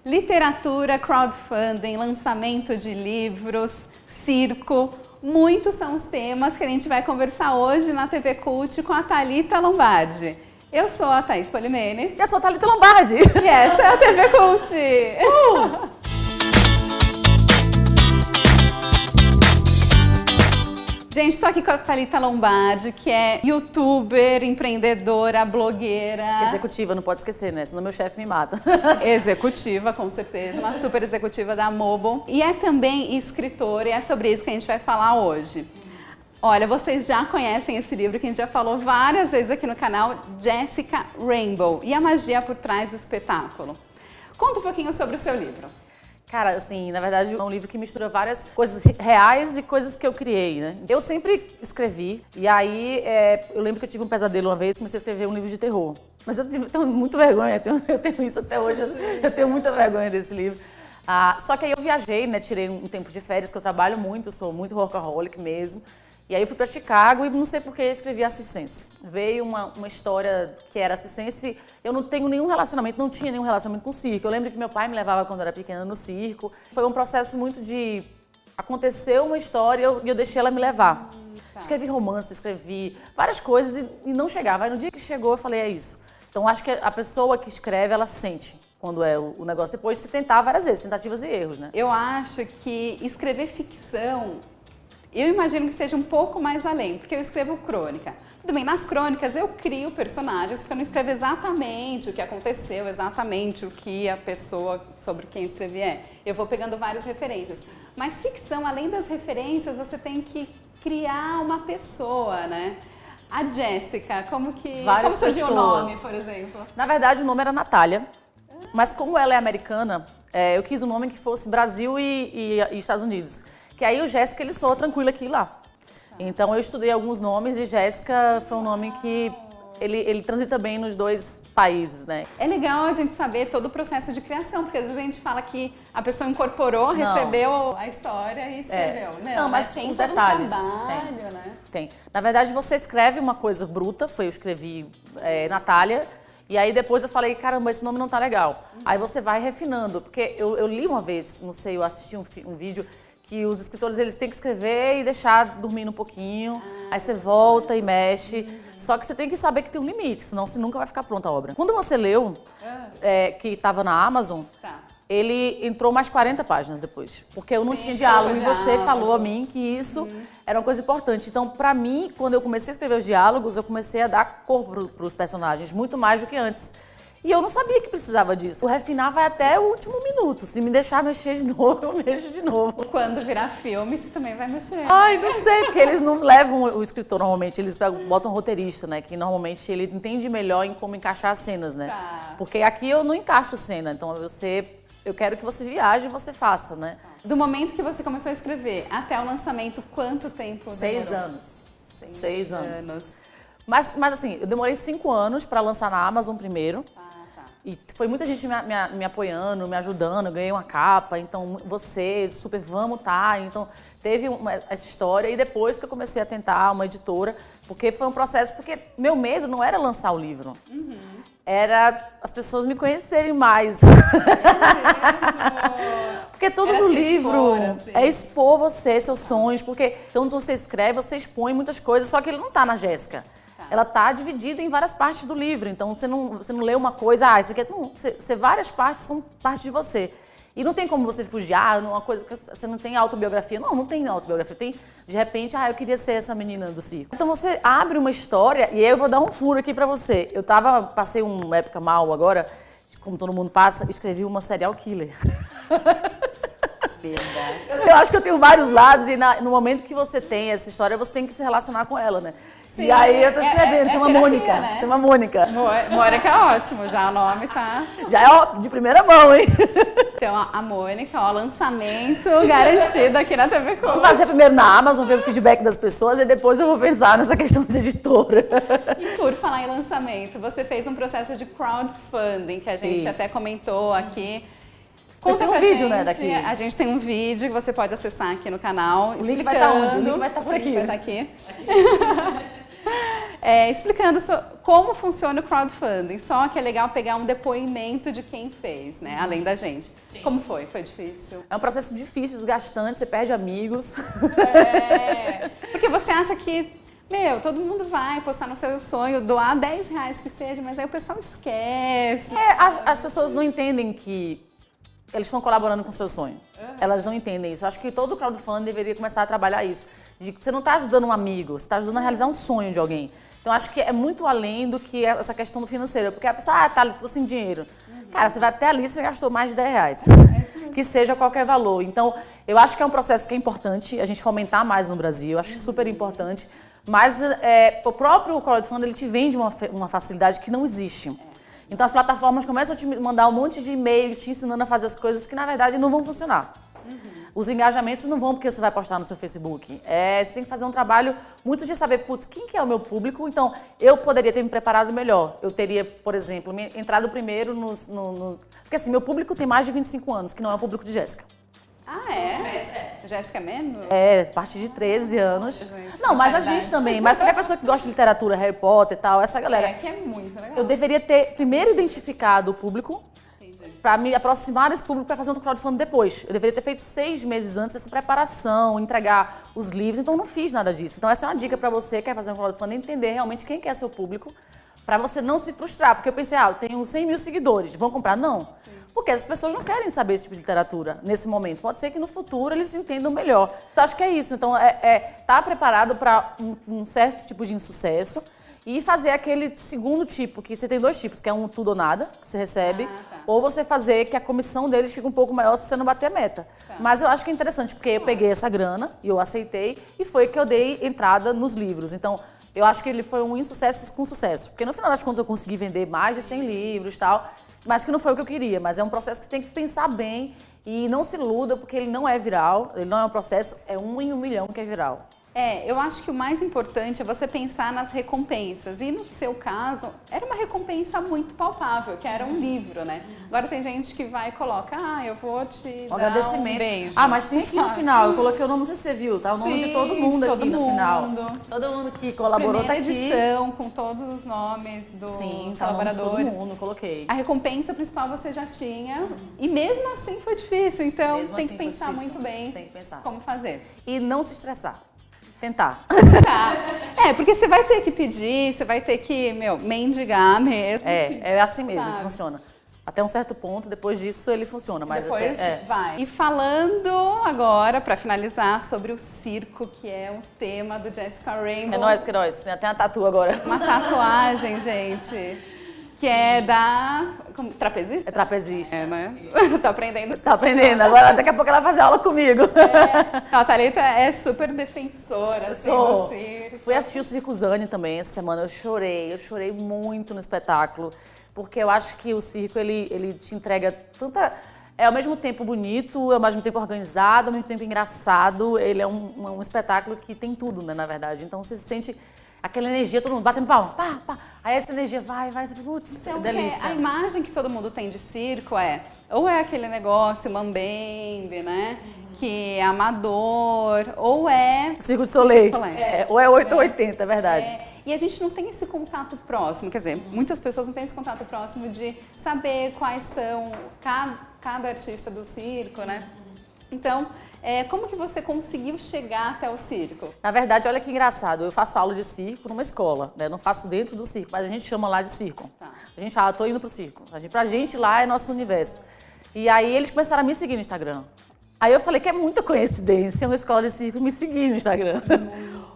Literatura, crowdfunding, lançamento de livros, circo, muitos são os temas que a gente vai conversar hoje na TV Cult com a Thalita Lombardi. Eu sou a Thaís Polimene. Eu sou a Thalita Lombardi. E essa é a TV Cult. Gente, estou aqui com a Thalita Lombardi, que é youtuber, empreendedora, blogueira. Executiva, não pode esquecer, né? Senão meu chefe me mata. Executiva, com certeza. Uma super executiva da Mobo. E é também escritora, e é sobre isso que a gente vai falar hoje. Olha, vocês já conhecem esse livro que a gente já falou várias vezes aqui no canal, Jessica Rainbow, e a magia por trás do espetáculo. Conta um pouquinho sobre o seu livro. Cara, assim, na verdade é um livro que mistura várias coisas reais e coisas que eu criei, né? Eu sempre escrevi, e aí eu lembro que eu tive um pesadelo uma vez, comecei a escrever um livro de terror. Mas eu tenho muito vergonha, eu tenho isso até hoje, eu tenho muita vergonha desse livro. Só que aí eu viajei, né? Tirei um tempo de férias, que eu trabalho muito, sou muito workaholic mesmo. E aí eu fui para Chicago e não sei por que escrevi assistência. Veio uma história que era assistência. Eu não tenho nenhum relacionamento, não tinha nenhum relacionamento com o circo. Eu lembro que meu pai me levava quando eu era pequena no circo. Foi um processo muito de... Aconteceu uma história e eu deixei ela me levar. Tá. Escrevi romance, escrevi várias coisas e não chegava. Aí no dia que chegou eu falei, é isso. Então acho que a pessoa que escreve, ela sente quando é o negócio. Depois de se tentar várias vezes, tentativas e erros, né? Eu acho que escrever ficção... Eu imagino que seja um pouco mais além, porque eu escrevo crônica. Tudo bem, nas crônicas eu crio personagens, porque eu não escrevo exatamente o que aconteceu, exatamente o que a pessoa sobre quem escrevi é. Eu vou pegando várias referências. Mas ficção, além das referências, você tem que criar uma pessoa, né? A Jéssica, como surgiu o nome, por exemplo? Na verdade, o nome era Natália, mas como ela é americana, eu quis um nome que fosse Brasil e Estados Unidos. Que aí o Jéssica, ele soa tranquilo aqui e lá. Então eu estudei alguns nomes e Jéssica foi um nome que ele transita bem nos dois países, né? É legal a gente saber todo o processo de criação, porque às vezes a gente fala que a pessoa incorporou, recebeu a história e escreveu. Não, mas tem os detalhes. Trabalho, né? Tem. Na verdade, você escreve uma coisa bruta, eu escrevi Natália, e aí depois eu falei, caramba, esse nome não tá legal. Aí você vai refinando, porque eu li uma vez, não sei, eu assisti um vídeo que os escritores eles têm que escrever e deixar dormindo um pouquinho, aí você volta e mexe. Só que você tem que saber que tem um limite, senão você nunca vai ficar pronta a obra. Quando você leu, que estava na Amazon, ele entrou mais 40 páginas depois, porque eu não tinha diálogo e você falou a mim que isso era uma coisa importante. Então, pra mim, quando eu comecei a escrever os diálogos, eu comecei a dar cor pros personagens, muito mais do que antes. E eu não sabia que precisava disso. O refinar vai até o último minuto. Se me deixar mexer de novo, eu mexo de novo. Quando virar filme, você também vai mexer. Ai, não sei, porque eles não levam o escritor normalmente, eles botam um roteirista, né? Que normalmente ele entende melhor em como encaixar as cenas, né? Tá. Porque aqui eu não encaixo cena, então eu quero que você viaje e você faça, né? Do momento que você começou a escrever até o lançamento, quanto tempo demorou? 6 anos. 6 anos. Mas assim, eu demorei 5 anos para lançar na Amazon primeiro. E foi muita gente me apoiando, me ajudando, eu ganhei uma capa, então você, super, vamos, tá? Então teve essa história e depois que eu comecei a tentar uma editora, porque foi um processo, porque meu medo não era lançar o livro, era as pessoas me conhecerem mais. Porque tudo no livro é expor você, seus sonhos, porque quando você escreve, você expõe muitas coisas, só que ele não tá na Jéssica. Ela está dividida em várias partes do livro, então você não lê uma coisa, isso aqui não, várias partes são parte de você. E não tem como você fugir, uma coisa que você não tem autobiografia. Não tem autobiografia, tem, de repente, eu queria ser essa menina do circo. Então você abre uma história, e aí eu vou dar um furo aqui pra você. Passei uma época mal agora, como todo mundo passa, escrevi uma serial killer. Eu acho que eu tenho vários lados, e no momento que você tem essa história, você tem que se relacionar com ela, né? Sim, e aí eu tô escrevendo, chama terapia, Mônica, né? Chama Mônica. Mônica é ótimo, já o nome tá... Já é de primeira mão, hein? Então a Mônica, lançamento garantido aqui na TV Cult. Vamos fazer primeiro na Amazon, ver o feedback das pessoas e depois eu vou pensar nessa questão de editora. E por falar em lançamento, você fez um processo de crowdfunding, que a gente até comentou aqui. Vocês têm um vídeo, né, daqui? A gente tem um vídeo que você pode acessar aqui no canal. O link vai estar onde? O link vai estar por aqui. Vai estar aqui. explicando como funciona o crowdfunding. Só que é legal pegar um depoimento de quem fez, né? Além da gente. Sim. Como foi? Foi difícil? É um processo difícil, desgastante, você perde amigos. Porque você acha que, todo mundo vai postar no seu sonho, doar R$10 que seja, mas aí o pessoal esquece. As pessoas não entendem que eles estão colaborando com o seu sonho. Elas não entendem isso. Eu acho que todo crowdfunding deveria começar a trabalhar isso. Você não está ajudando um amigo, você está ajudando a realizar um sonho de alguém. Então, acho que é muito além do que essa questão do financeiro. Porque a pessoa, tô sem dinheiro. Cara, você vai até ali e você gastou mais de R$10. Que seja qualquer valor. Então, eu acho que é um processo que é importante a gente fomentar mais no Brasil. Eu acho super importante. Mas o próprio crowdfunding, ele te vende uma facilidade que não existe. Então, as plataformas começam a te mandar um monte de e-mails te ensinando a fazer as coisas que, na verdade, não vão funcionar. Os engajamentos não vão porque você vai postar no seu Facebook. Você tem que fazer um trabalho muito de saber, quem que é o meu público? Então, eu poderia ter me preparado melhor. Eu teria, por exemplo, entrado primeiro Porque assim, meu público tem mais de 25 anos, que não é o público de Jéssica. Ah, é? Jéssica é menos? A partir de 13 anos. Não, mas a gente também. Mas qualquer pessoa que gosta de literatura, Harry Potter e tal, essa galera. Que é muito legal. Eu deveria ter primeiro identificado o público, para me aproximar desse público para fazer um crowdfunding depois. Eu deveria ter feito 6 meses antes essa preparação, entregar os livros, então eu não fiz nada disso. Então essa é uma dica para você que quer fazer um crowdfunding, entender realmente quem que é seu público, para você não se frustrar. Porque eu pensei, eu tenho 100 mil seguidores, vão comprar? Não. Porque as pessoas não querem saber esse tipo de literatura nesse momento. Pode ser que no futuro eles entendam melhor. Então acho que é isso. Então tá preparado para um certo tipo de insucesso. E fazer aquele segundo tipo, que você tem 2 tipos, que é um tudo ou nada, que você recebe, ou você fazer que a comissão deles fique um pouco maior se você não bater a meta. Mas eu acho que é interessante, porque eu peguei essa grana e eu aceitei, e foi que eu dei entrada nos livros. Então, eu acho que ele foi um insucesso com sucesso, porque no final das contas eu consegui vender mais de 100 livros e tal, mas que não foi o que eu queria. Mas é um processo que você tem que pensar bem e não se iluda, porque ele não é viral, ele não é um processo, é 1 em 1 milhão que é viral. Eu acho que o mais importante é você pensar nas recompensas. E no seu caso, era uma recompensa muito palpável, que era um livro, né? Agora tem gente que vai e coloca, eu vou te dar agradecimento. Um beijo. Mas tem sim no final. Eu coloquei o nome, não sei se você viu, tá? O nome de todo mundo aqui no final. Todo mundo que colaborou tá aqui. Edição, com todos os nomes dos colaboradores. Todo mundo, coloquei. A recompensa principal você já tinha. E mesmo assim foi difícil. Então mesmo tem que pensar muito bem como fazer. E não se estressar. Tentar. Porque você vai ter que pedir, você vai ter que, mendigar mesmo. É assim mesmo que funciona. Até um certo ponto, depois disso ele funciona. Mas depois vai. E falando agora, para finalizar, sobre o circo, que é o tema do Jessica Rainbow. É nóis, que nóis. Tem até uma tatu agora. Uma tatuagem, gente. Que é da... trapezista? É trapezista. Né? Tô aprendendo. Tá aprendendo. Agora, daqui a pouco ela vai fazer aula comigo. A Thalita é super defensora. Sou. Fui assistir o Circo Zane também essa semana. Eu chorei muito no espetáculo. Porque eu acho que o circo, ele te entrega tanta... É ao mesmo tempo bonito, ao mesmo tempo organizado, ao mesmo tempo engraçado. Ele é um espetáculo que tem tudo, né, na verdade. Então você se sente... Aquela energia, todo mundo batendo palma, pá, pá. Aí essa energia vai, você fica, putz, então, delícia. A imagem que todo mundo tem de circo ou é aquele negócio mambembe, né? Que é amador, ou é... Circo de Soleil. Ou é 8 ou 80, é verdade. E a gente não tem esse contato próximo, quer dizer, muitas pessoas não têm esse contato próximo de saber quais são cada artista do circo, né? Então... como que você conseguiu chegar até o circo? Na verdade, olha que engraçado, eu faço aula de circo numa escola, né? Não faço dentro do circo, mas a gente chama lá de circo. A gente fala, tô indo pro circo. Pra gente lá é nosso universo. E aí eles começaram a me seguir no Instagram. Aí eu falei que é muita coincidência uma escola de circo me seguir no Instagram.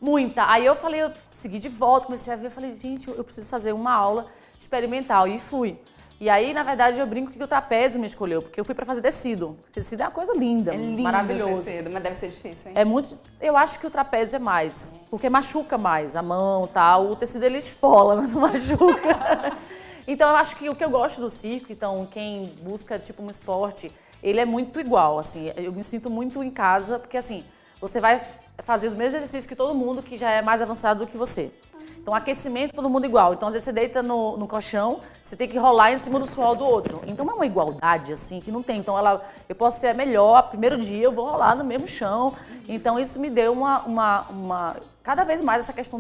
Muita. Aí eu falei, eu segui de volta, comecei a ver, eu falei, gente, eu preciso fazer uma aula experimental. E fui. E aí, na verdade, eu brinco que o trapézio me escolheu, porque eu fui pra fazer tecido. Tecido é uma coisa linda, maravilhoso. Tecido, mas deve ser difícil, hein? É muito... Eu acho que o trapézio é mais, porque machuca mais a mão e tal. O tecido, ele esfola, mas não machuca. Então, eu acho que o que eu gosto do circo, então, quem busca, tipo, um esporte, ele é muito igual, assim. Eu me sinto muito em casa, porque, assim, você vai fazer os mesmos exercícios que todo mundo que já é mais avançado do que você. Então, aquecimento, todo mundo igual. Então, às vezes, você deita no colchão, você tem que rolar em cima do suor do outro. Então, é uma igualdade, assim, que não tem. Então, eu posso ser a melhor, primeiro dia eu vou rolar no mesmo chão. Então, isso me deu uma cada vez mais essa questão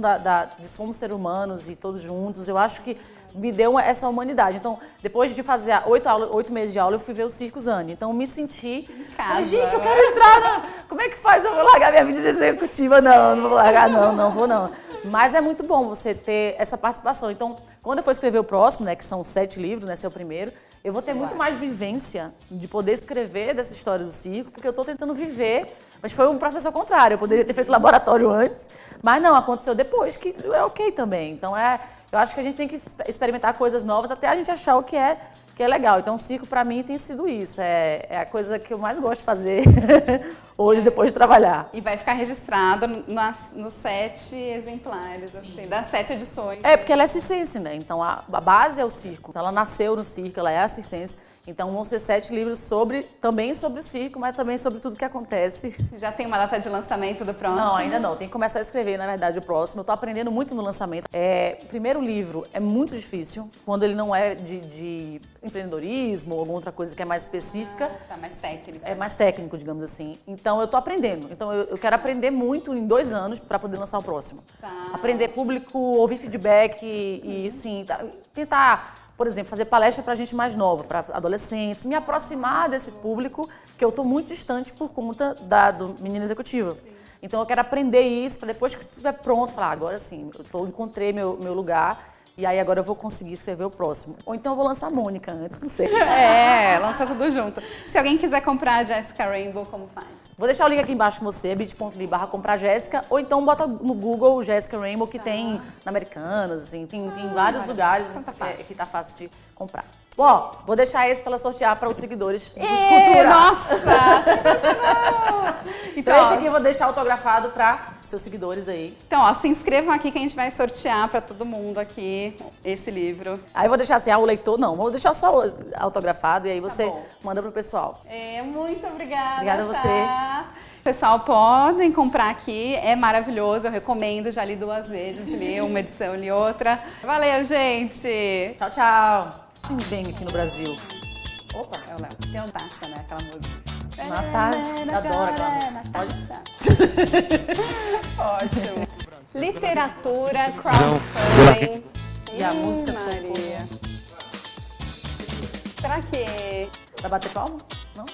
de somos seres humanos e todos juntos, eu acho que me deu essa humanidade. Então, depois de fazer 8 meses de aula, eu fui ver o Circo Zani. Então, eu me senti... Falei, gente, eu quero entrar Como é que faz? Eu vou largar minha vida de executiva? Não vou largar, não vou não. Mas é muito bom você ter essa participação. Então, quando eu for escrever o próximo, né, que são 7 livros, né, esse é o primeiro, eu vou ter muito mais vivência de poder escrever dessa história do circo, porque eu estou tentando viver, mas foi um processo ao contrário. Eu poderia ter feito laboratório antes, mas não, aconteceu depois, que é ok também. Então, eu acho que a gente tem que experimentar coisas novas até a gente achar o que é legal. Então, o circo, para mim, tem sido isso. É a coisa que eu mais gosto de fazer hoje, depois de trabalhar. E vai ficar registrado nos 7 exemplares, assim, das 7 edições. Porque ela é circense, né? Então, a base é o circo. Então, ela nasceu no circo, ela é a circense. Então, vão ser 7 livros também sobre o circo, mas também sobre tudo que acontece. Já tem uma data de lançamento do próximo? Não, ainda não. Tem que começar a escrever, na verdade, o próximo. Eu tô aprendendo muito no lançamento. O primeiro livro é muito difícil, quando ele não é de empreendedorismo ou alguma outra coisa que é mais específica. Tá mais técnico. É mais técnico, digamos assim. Então, eu tô aprendendo. Então, eu quero aprender muito em 2 anos para poder lançar o próximo. Tá. Aprender público, ouvir feedback e sim, tentar... Por exemplo, fazer palestra para gente mais nova, para adolescentes, me aproximar desse público que eu estou muito distante por conta do Menina Executiva. Então eu quero aprender isso para depois que estiver pronto, falar, agora sim, encontrei meu lugar e aí agora eu vou conseguir escrever o próximo. Ou então eu vou lançar a Mônica antes, não sei. Lança tudo junto. Se alguém quiser comprar a Jessica Rainbow, como faz? Vou deixar o link aqui embaixo com você, bit.ly/comprar Jéssica, ou então bota no Google Jessica Rainbow, que tem na Americanas, assim, tem vários lugares que tá fácil de comprar. Bom, vou deixar esse para ela sortear para os seguidores do Cultura. Nossa, sensacional! Então esse aqui eu vou deixar autografado para seus seguidores aí. Então, se inscrevam aqui que a gente vai sortear para todo mundo aqui esse livro. Aí eu vou deixar assim, o leitor não, vou deixar só autografado e aí você manda pro pessoal. Muito obrigada. Obrigada a você. Pessoal, podem comprar aqui, é maravilhoso, eu recomendo, já li 2 vezes, li uma edição, li outra. Valeu, gente! Tchau, tchau! Sim, bem aqui no Brasil. Opa, é o Léo. Tem Natasha, né? Aquela música. Natasha, adoro aquela música. Ótimo. Literatura, crowdfunding. E a música Maria. Será que... Vai bater palma? Não?